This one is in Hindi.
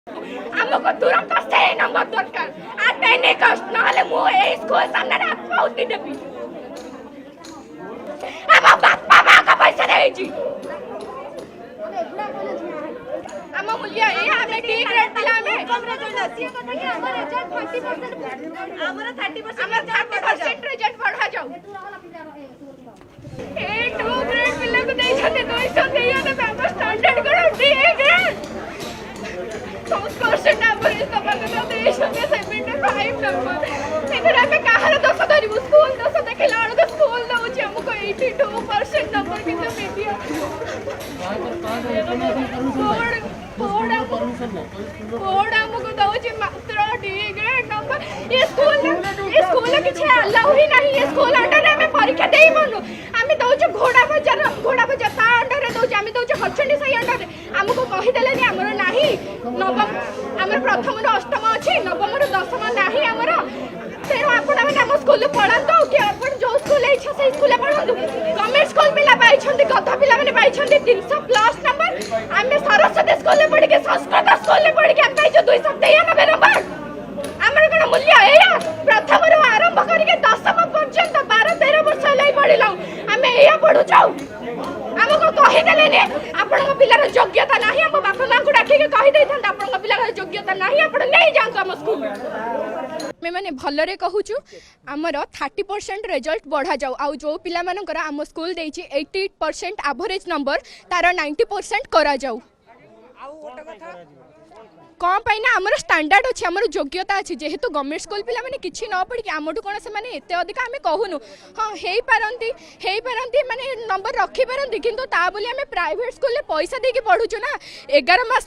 हमको तुरंत सही नंबर दरकार आते नहीं कष्ट नहले मु ए स्कूल सामने आत्माहुति देबी हम बापा मां का पैसा दे छी हम मूल्य ए हमें डी ग्रेड दिला में कमरे जोइना सी कथा कि हमर रिजल्ट 30% हमर 30% रिजल्ट बढ़ा जाऊ ए 2 ग्रेड पिल्ला को दे छते 200 देया तो पेपर स्टैंडर्ड करो डी ग्रेड 100% एवरेज नंबर तो दे छते 75 नंबर इधर पे कहार दोस्त धरिबु स्कूल दोस्त देखला वाला स्कूल दउची हमको 82% नंबर कितना मिलिया बोर्ड हमको दउची मात्र डी ग्रेड नंबर ये स्कूल किछ अलाउ ही नहीं ये स्कूल अंडर में परीक्षा देई बनु आमी दउची घोड़ा बाजार ता अंडर दउची आमी दउची हचंडी सही अंडर हमको कहि देले नि हमर नाही नवम हमर प्रथम रो अष्टम अछि नवम रो दशम नाही हमर तेरो आपण हम हम स्कूल पढातो कि आपण जो स्कूल इच्छा से स्कूल पढातो गवर्नमेंट स्कूल पिला पाई छंदी कथा पिला माने पाई छंदी 300 प्लस नंबर आमे सरस्वती स्कूल पढि के संस्कृत स्कूल पढि के पाई जो 293 नंबर हमर कोन मूल्य एया प्रथम रो आरंभ करि के दशम पर्यंत 12 13 वर्ष लई पढिलौ आमे एया पढु जाऊ हमको कहि देले ने आपण पिलार योग्यता नाही हम बापा मां को डाकी के कहि दैथन आपण पिलार योग्यता नाही आपण नहीं जांतो हम स्कूल मैं माने भलरे कहूछु हमर 30% रिजल्ट बढ़ा जाऊ आ जो पिला मानकर हम स्कूल देछि 88% एवरेज नंबर तार 90% करा जाऊ आ ओटा कथा कौन पाई ना हमर स्टैंडर्ड अछि हमर योग्यता अछि जेहेतु गवर्नमेंट स्कूल पिला माने किछि न पढ़ी के हमटु कोन से माने एते अधिक हमें कहूनु हां हेई पारंती माने नंबर रखी पारंती किंतु ता बोली हमें प्राइवेट स्कूल ले पैसा दे के पढुछु ना 11 मास